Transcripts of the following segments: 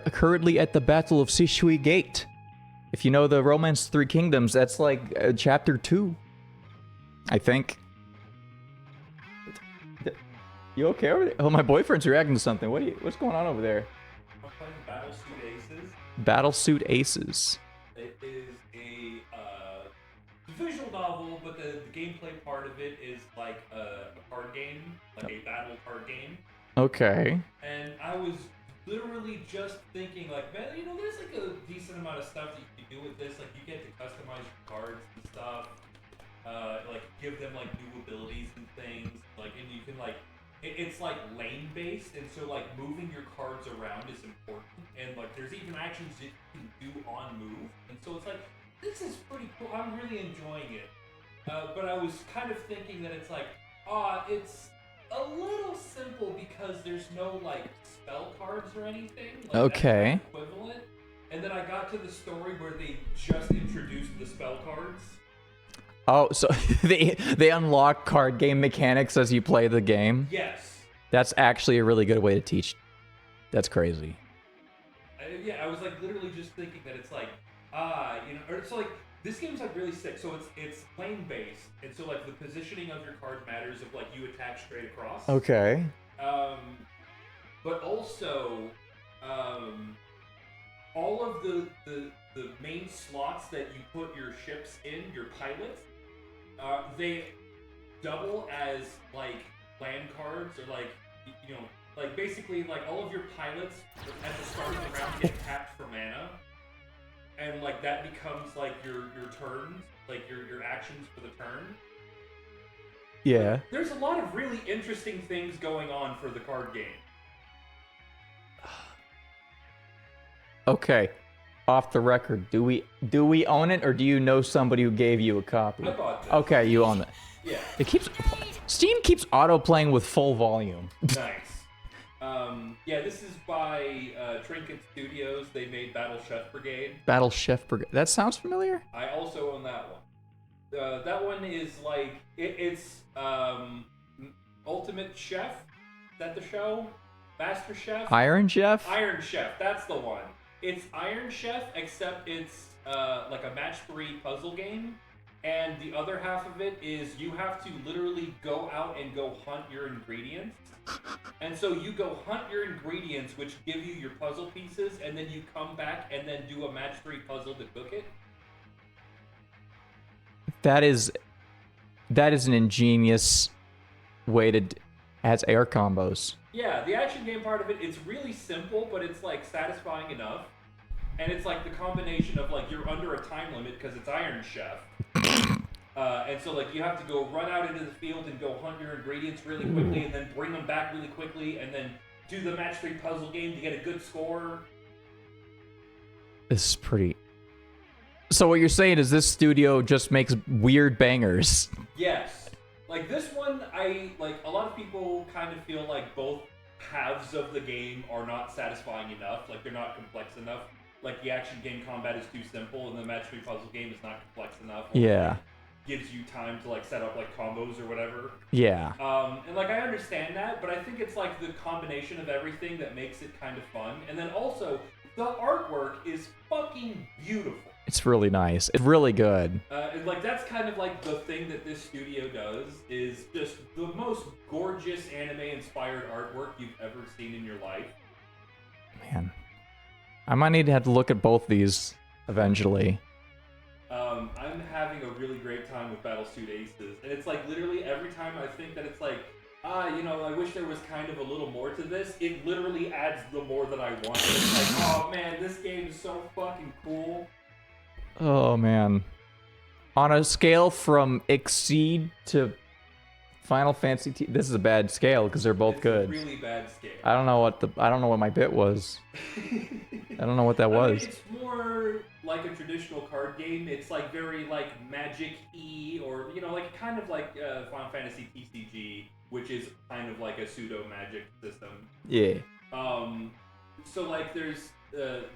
currently at the Battle of Sishui Gate. If you know the Romance Three Kingdoms, that's like chapter 2, I think. You okay over there? Oh, my boyfriend's reacting to something. What's going on over there? I'm playing Battlesuit Aces. Battlesuit Aces. It is a visual novel, but the gameplay part of it is like a card game, like a battle card game. Okay. And I was literally just thinking, like, man, you know, there's like a decent amount of stuff that you can do with this. Like, you get to customize your cards and stuff. Like, give them like new abilities and things. Like, and you can like, it's like lane based, and so like moving your cards around is important. And like, there's even actions that you can do on move. And so it's like, this is pretty cool. I'm really enjoying it. But I was kind of thinking that it's like, it's a little simple because there's no like spell cards or anything. Like, okay. that's equivalent. And then I got to the story where they just introduced the spell cards. Oh, so they unlock card game mechanics as you play the game? Yes. That's actually a really good way to teach. That's crazy. Yeah, I was like literally just thinking that it's like, you know, or so like this game's like really sick. So it's lane based, and so like the positioning of your cards matters. If like you attack straight across. Okay. But also, all of the main slots that you put your ships in, your pilots, they double as like land cards, or like, you know, like basically like all of your pilots at the start of the round get tapped for mana, and like that becomes like your turns, like your actions for the turn. Yeah. But there's a lot of really interesting things going on for the card game. Okay. Off the record, do we own it, or do you know somebody who gave you a copy? I bought this. Okay, you own it. Yeah. Steam keeps auto playing with full volume. Nice. Yeah, this is by Trinket Studios. They made Battle Chef Brigade. Battle Chef Brigade. That sounds familiar? I also own that one. That one is like it's Ultimate Chef. Is that the show? Master Chef. Iron Chef. Iron Chef. That's the one. It's Iron Chef, except it's like a match 3 puzzle game, and the other half of it is you have to literally go out and go hunt your ingredients. And so you go hunt your ingredients, which give you your puzzle pieces, and then you come back and then do a match 3 puzzle to cook it. That is an ingenious way to has air combos. Yeah, the action game part of it, it's really simple, but it's like satisfying enough. And it's like the combination of like you're under a time limit because it's Iron Chef. And so like you have to go run out into the field and go hunt your ingredients really quickly, and then bring them back really quickly, and then do the match 3 puzzle game to get a good score. This is pretty... So what you're saying is this studio just makes weird bangers. Yes. Like this one, like a lot of people kind of feel like both halves of the game are not satisfying enough. Like they're not complex enough. Like the action game combat is too simple, and the match 3 puzzle game is not complex enough. Yeah. Like, gives you time to like set up like combos or whatever. Yeah. And like I understand that, but I think it's like the combination of everything that makes it kind of fun. And then also the artwork is fucking beautiful. It's really nice. It's really good. And like that's kind of like the thing that this studio does, is just the most gorgeous anime-inspired artwork you've ever seen in your life. Man, I might need to have to look at both these eventually. I'm having a really great time with Battlesuit Aces, and it's like literally every time I think that it's like, you know, I wish there was kind of a little more to this, it literally adds the more that I want. It's like, oh man, this game is so fucking cool. Oh man. On a scale from Exceed to Final Fantasy this is a bad scale because they're both good. It's a really bad scale. I don't know what my bit was. I don't know what that was. It's more like a traditional card game. It's like very like Magic-y, or you know, like kind of like Final Fantasy TCG, which is kind of like a pseudo magic system. Yeah. So like there's the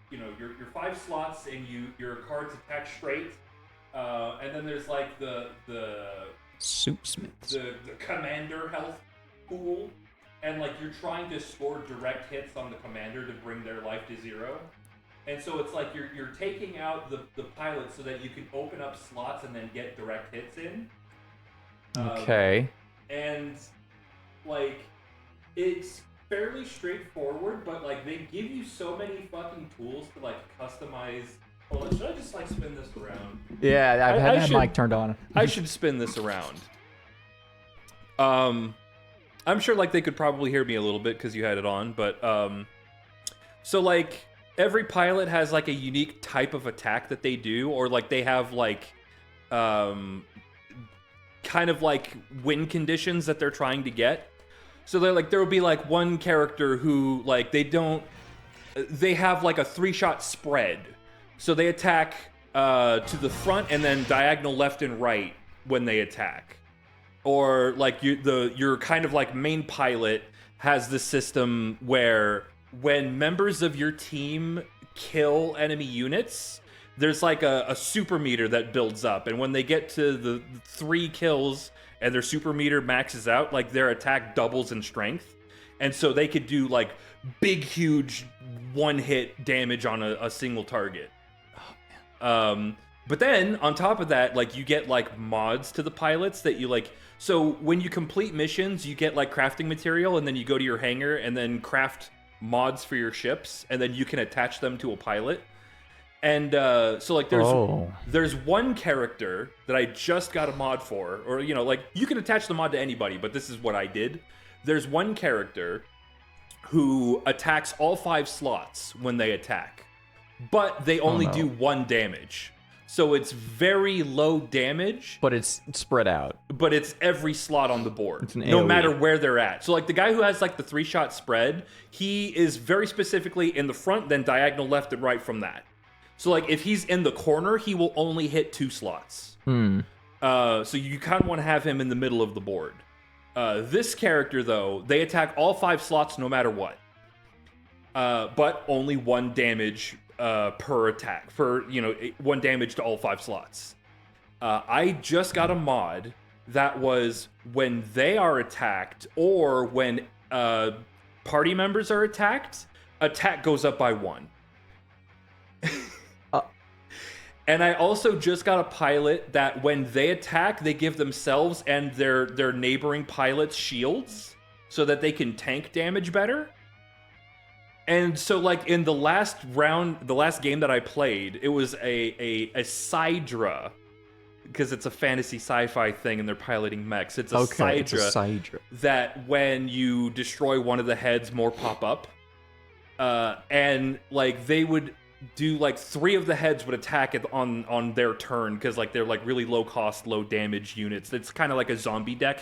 you know your 5 slots, and your cards attack straight, and then there's like the Soupsmiths. the commander health pool, and like you're trying to score direct hits on the commander to bring their life to 0. And so it's like you're taking out the pilot so that you can open up slots and then get direct hits in. Okay. And like it's fairly straightforward, but like they give you so many fucking tools to like customize. Hold on, should I just like spin this around? Yeah, I've had that mic turned on. I should spin this around. I'm sure like they could probably hear me a little bit because you had it on, but so like every pilot has like a unique type of attack that they do, or like they have like kind of like win conditions that they're trying to get. So they're like, there will be like one character who like they have like a 3-shot spread. So they attack to the front and then diagonal left and right when they attack. Or like your kind of like main pilot has this system where when members of your team kill enemy units, there's like a super meter that builds up. And when they get to the 3 kills and their super meter maxes out, like their attack doubles in strength. And so they could do like big, huge one-hit damage on a single target. Oh, man. But then on top of that, like you get like mods to the pilots that you like. So when you complete missions, you get like crafting material, and then you go to your hangar and then craft mods for your ships, and then you can attach them to a pilot. And so like there's one character that I just got a mod for, or you know, like you can attach the mod to anybody, but this is what I did. There's one character who attacks all 5 slots when they attack, but they only do 1 damage. So it's very low damage. But it's spread out. But it's every slot on the board. It's an no AoE. Matter where they're at. So like the guy who has like the 3-shot spread, he is very specifically in the front, then diagonal left and right from that. So like if he's in the corner, he will only hit 2 slots. So you kind of want to have him in the middle of the board. This character though, they attack all 5 slots no matter what. But only 1 damage per attack, for 1 damage to all 5 slots. I just got a mod that was when they are attacked, or when party members are attacked, attack goes up by 1. And I also just got a pilot that when they attack, they give themselves and their neighboring pilots shields so that they can tank damage better. And so, like, in the last round, the last game that I played, it was a Sidra, because it's a fantasy sci-fi thing and they're piloting mechs. It's a Sidra that when you destroy one of the heads, more pop up. And, like, they would do, like, 3 of the heads would attack it on their turn, because, like, they're, like, really low-cost, low-damage units. It's kind of like a zombie deck,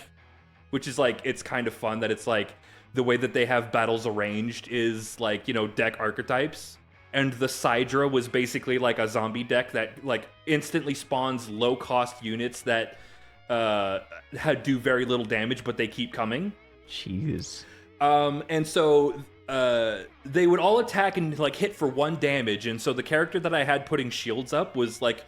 which is, like, it's kind of fun that it's, like, the way that they have battles arranged is like, deck archetypes. And the Sidra was basically like a zombie deck that like instantly spawns low cost units that do very little damage, but they keep coming. Jeez. And so they would all attack and like hit for 1 damage. And so the character that I had putting shields up was like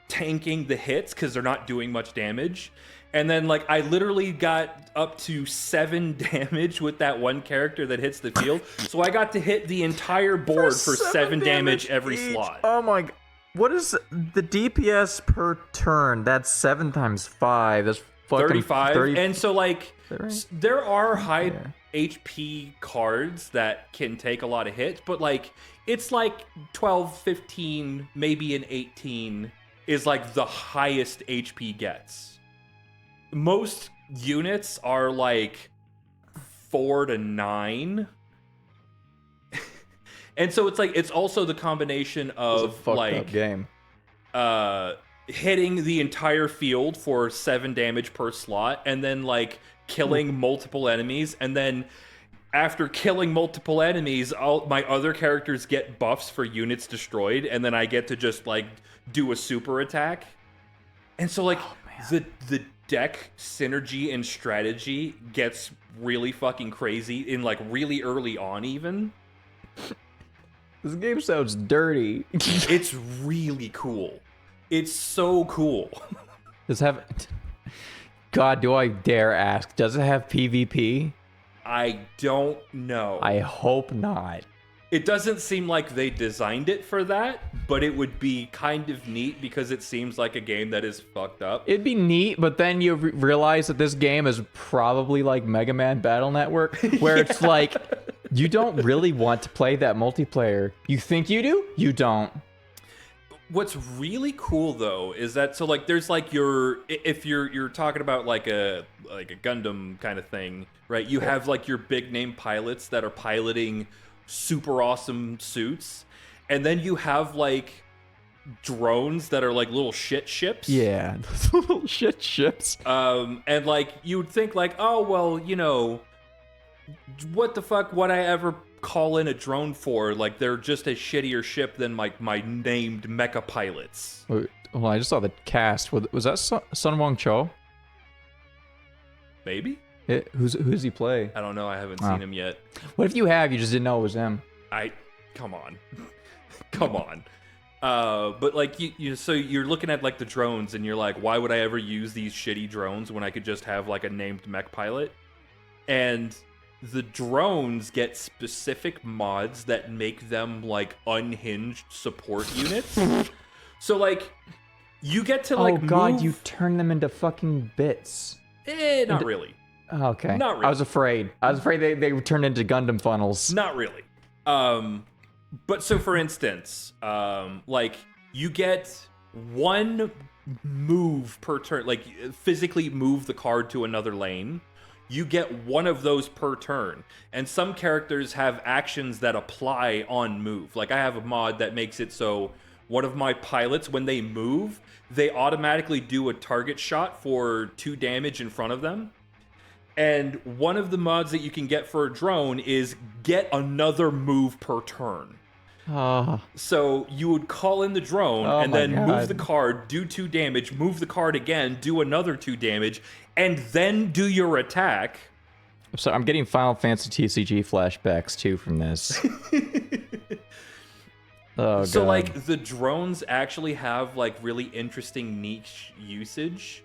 tanking the hits because they're not doing much damage. And then, like, I literally got up to 7 damage with that one character that hits the field. So I got to hit the entire board for 7 damage every slot. Oh my god. What is the DPS per turn? That's 7 times 5. That's fucking 35. And so, like, right? there are high HP cards that can take a lot of hits. But, like, it's like 12, 15, maybe an 18 is, like, the highest HP gets. Most units are like 4 to 9. And so it's like, it's also the combination of like game. Hitting the entire field for 7 damage per slot, and then like killing multiple enemies, and then after killing multiple enemies, all my other characters get buffs for units destroyed, and then I get to just like do a super attack. And so like the deck synergy and strategy gets really fucking crazy in like really early on even. This game sounds dirty. It's really cool. It's so cool. Does it have... God, do I dare ask, does it have PvP? I don't know. I hope not. It doesn't seem like they designed it for that, but it would be kind of neat because it seems like a game that is fucked up. It'd be neat, but then you realize that this game is probably like Mega Man Battle Network, where it's like, you don't really want to play that multiplayer. You think you do? You don't. What's really cool though is that so like there's like if you're talking about like a Gundam kind of thing, right? You have like your big name pilots that are piloting super awesome suits, and then you have like drones that are like little shit ships. Yeah, those little shit ships. And like you would think like, oh well, you know, what the fuck would I ever call in a drone for? Like they're just a shittier ship than like my named mecha pilots. Well, I just saw the cast. Was that Sun Wong Cho? Maybe? Who's he play? I don't know. I haven't seen him yet. What if you have? You just didn't know it was him. Come on. Come on. But like so you're looking at like the drones and you're like, why would I ever use these shitty drones when I could just have like a named mech pilot? And the drones get specific mods that make them like unhinged support units. So like you get to like move... you turn them into fucking bits. Not really. Okay. Not really. I was afraid they turned into Gundam funnels. Not really. But so for instance, like you get one move per turn, like physically move the card to another lane. You get one of those per turn. And some characters have actions that apply on move. Like I have a mod that makes it so one of my pilots, when they move, they automatically do a target shot for 2 damage in front of them. And one of the mods that you can get for a drone is get another move per turn. So you would call in the drone and then move the card, do 2 damage, move the card again, do another 2 damage, and then do your attack. So I'm getting Final Fantasy TCG flashbacks too from this. Oh, so God. like the drones actually have like really interesting niche usage.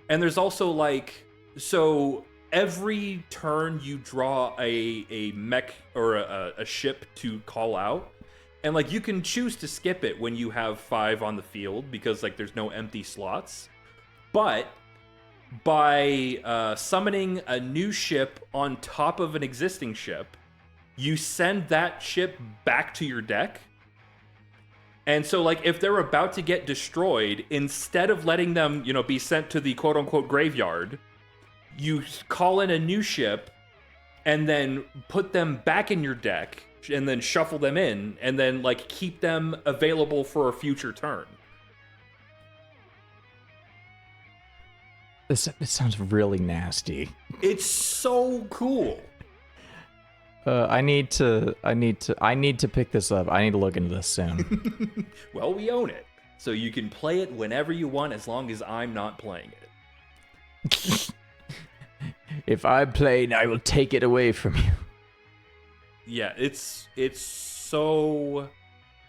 And there's also like, so every turn you draw a mech or a ship to call out. And like you can choose to skip it when you have 5 on the field because like there's no empty slots. But by summoning a new ship on top of an existing ship, you send that ship back to your deck. And so like if they're about to get destroyed, instead of letting them, you know, be sent to the quote unquote graveyard, you call in a new ship and then put them back in your deck and then shuffle them in and then like keep them available for a future turn. This sounds really nasty. It's so cool. I need to pick this up. I need to look into this soon. Well, we own it. So you can play it whenever you want as long as I'm not playing it. If I play, I will take it away from you. Yeah, it's so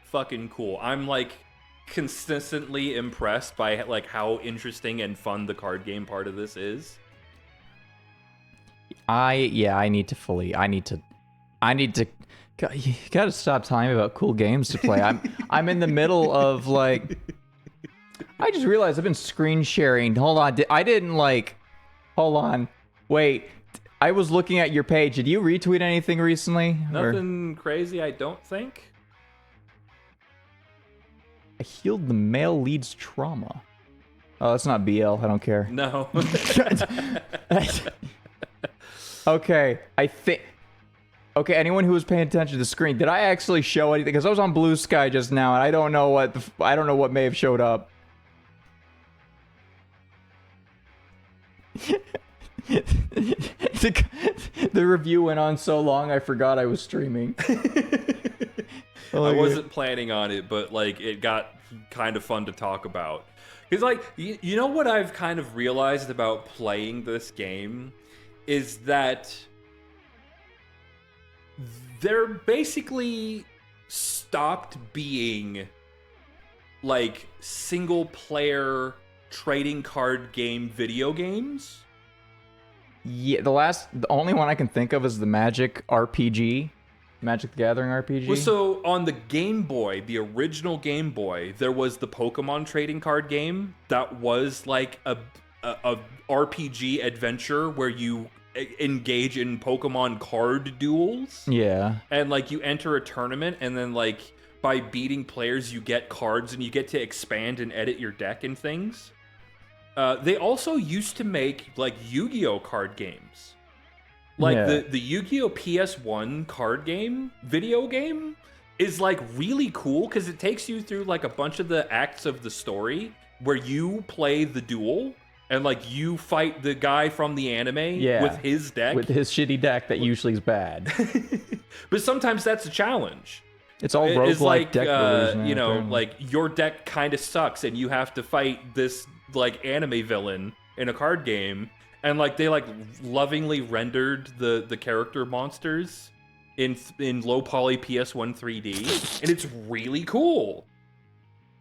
fucking cool. I'm like consistently impressed by like how interesting and fun the card game part of this is. I need to. You gotta stop telling me about cool games to play. I'm in the middle of like. I just realized I've been screen sharing. Hold on, I didn't like. Hold on, wait. I was looking at your page. Did you retweet anything recently? Nothing crazy, I don't think. I healed the male lead's trauma. Oh, that's not BL. I don't care. No. Okay, I think. Okay, anyone who was paying attention to the screen, did I actually show anything? Because I was on Blue Sky just now, and I don't know what may have showed up. The review went on so long, I forgot I was streaming. I wasn't planning on it, but like it got kind of fun to talk about. Because like, you know what I've kind of realized about playing this game is that they're basically stopped being like single player trading card game video games. Yeah, the only one I can think of is the Magic RPG, Magic the Gathering RPG. Well, so on the Game Boy, the original Game Boy, there was the Pokemon trading card game that was like a RPG adventure where you engage in Pokemon card duels. Yeah. And like you enter a tournament, and then like by beating players, you get cards, and you get to expand and edit your deck and things. They also used to make like Yu-Gi-Oh card games. Like the Yu-Gi-Oh PS1 card game, video game, is like really cool because it takes you through like a bunch of the acts of the story where you play the duel and like you fight the guy from the anime with his deck. With his shitty deck that usually is bad. But sometimes that's a challenge. It's all roguelike like, deck builders now, you know, apparently. like your deck kind of sucks and you have to fight this like anime villain in a card game, and like they like lovingly rendered the character monsters in low poly PS1 3D, and it's really cool.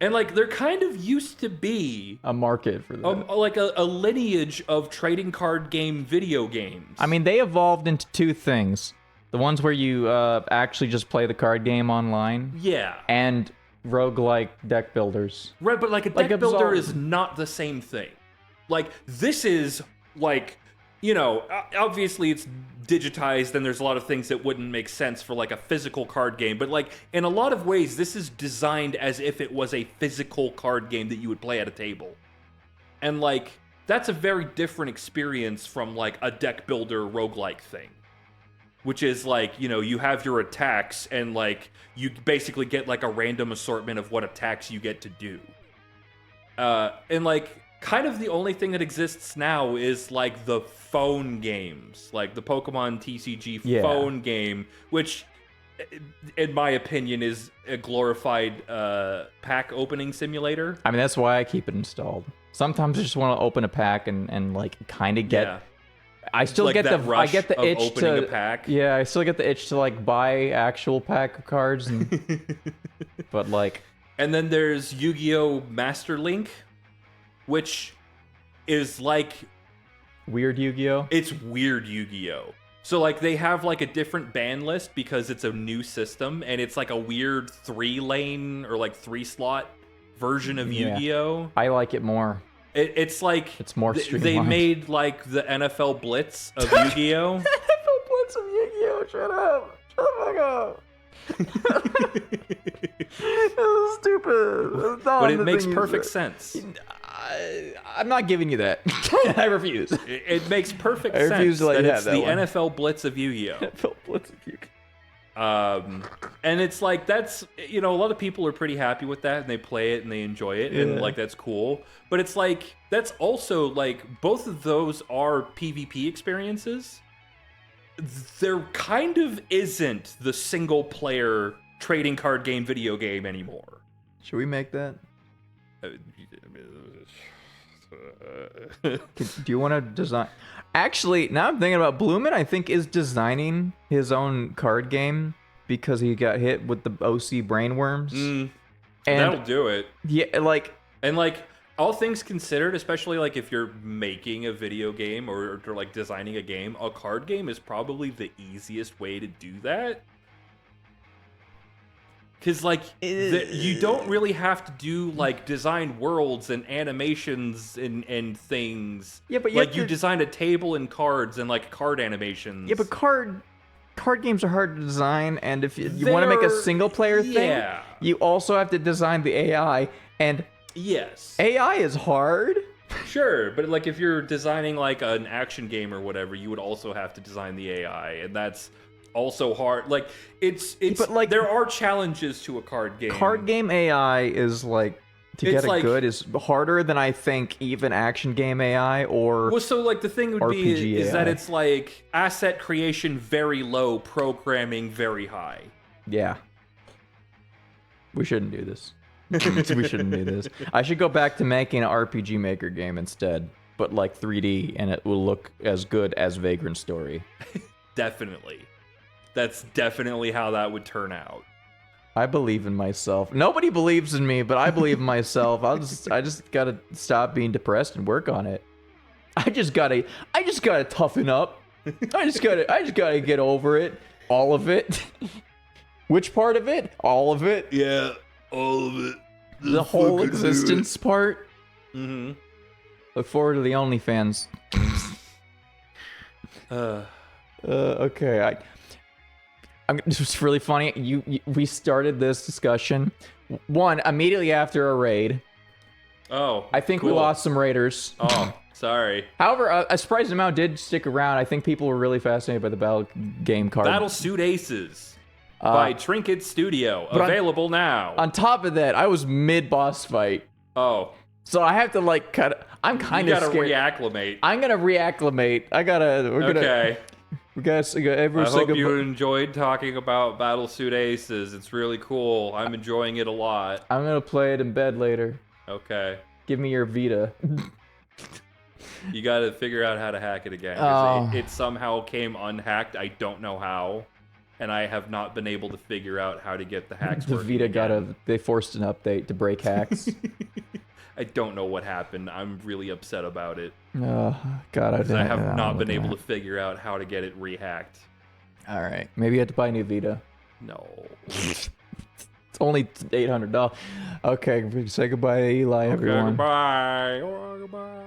And like there kind of used to be a market for that. Like a lineage of trading card game video games. I mean, they evolved into two things: the ones where you actually just play the card game online, yeah, and roguelike deck builders. Right, but like a deck builder is not the same thing. Like this is like, you know, obviously it's digitized and there's a lot of things that wouldn't make sense for like a physical card game, but like in a lot of ways this is designed as if it was a physical card game that you would play at a table. And like that's a very different experience from like a deck builder roguelike thing. Which is like, you know, you have your attacks and like you basically get like a random assortment of what attacks you get to do. And like kind of the only thing that exists now is like the phone games, like the Pokemon TCG phone game, which in my opinion is a glorified pack opening simulator. I mean, that's why I keep it installed. Sometimes I just want to open a pack and like kind of get... Yeah. I still like get that the rush I get the of itch opening to a pack. Yeah, I still get the itch to like buy actual pack of cards and but like and then there's Yu-Gi-Oh! Master Link, which is like weird Yu-Gi-Oh. It's weird Yu-Gi-Oh! So like they have like a different ban list because it's a new system and it's like a weird 3-lane or like 3-slot version of Yu-Gi-Oh! I like it more. It's like it's more they streamlined. made like the NFL Blitz of Yu-Gi-Oh! NFL Blitz of Yu-Gi-Oh! Shut up! Shut the fuck up! This is stupid. But it makes perfect sense. I'm not giving you that. I refuse. It makes perfect I sense refuse to let that you it's have that the one. NFL Blitz of Yu-Gi-Oh! NFL Blitz of Yu-Gi-Oh! And it's like that's, you know, a lot of people are pretty happy with that and they play it and they enjoy it and like that's cool. But it's like that's also like both of those are PvP experiences. There kind of isn't the single player trading card game video game anymore. Should we make that? Do you want to design? Actually, now I'm thinking about Bloomin', I think is designing his own card game because he got hit with the OC brainworms. And that'll do it. Yeah, like and like all things considered, especially like if you're making a video game or like designing a game, a card game is probably the easiest way to do that. Because, like, you don't really have to do, like, design worlds and animations and things. Yeah, but you design a table and cards and, like, card animations. Yeah, but card games are hard to design, and if you want to make a single-player thing, you also have to design the AI, and yes, AI is hard. Sure, but, like, if you're designing, like, an action game or whatever, you would also have to design the AI, and that's... also hard. Like it's but like there are challenges to a card game. Card game AI is like get it good is harder than I think even action game AI or well, so like the thing would RPG be is AI. that it's like asset creation very low, programming very high. Yeah. We shouldn't do this. We shouldn't do this. I should go back to making an RPG Maker game instead, but like 3D, and it will look as good as Vagrant Story. Definitely. That's definitely how that would turn out. I believe in myself. Nobody believes in me, but I believe in myself. I just gotta stop being depressed and work on it. I just gotta just gotta toughen up. I just gotta get over it. All of it. Which part of it? All of it. Yeah, all of it. The whole existence part. Mm-hmm. Look forward to the OnlyFans. Okay. This was really funny. We started this discussion. One, immediately after a raid. Oh, I think we cool. lost some raiders. Oh, sorry. However, a surprising amount did stick around. I think people were really fascinated by the battle game card. Battlesuit Aces by Trinket Studio. Available now. On top of that, I was mid-boss fight. Oh. So I have to, like, I'm kind of scared. You gotta reacclimate. I'm gonna reacclimate. Okay. We gotta I hope you enjoyed talking about Battlesuit Aces. It's really cool. I'm enjoying it a lot. I'm gonna play it in bed later. Okay. Give me your Vita. You gotta figure out how to hack it again. Oh. It somehow came unhacked. I don't know how. And I have not been able to figure out how to get the hacks The working Vita again. they forced an update to break hacks. I don't know what happened. I'm really upset about it. Oh, God, I have not been able to figure out how to get it rehacked. All right. Maybe you have to buy a new Vita. No. It's only $800. Okay, say goodbye to Eli, Okay, everyone. goodbye. Goodbye.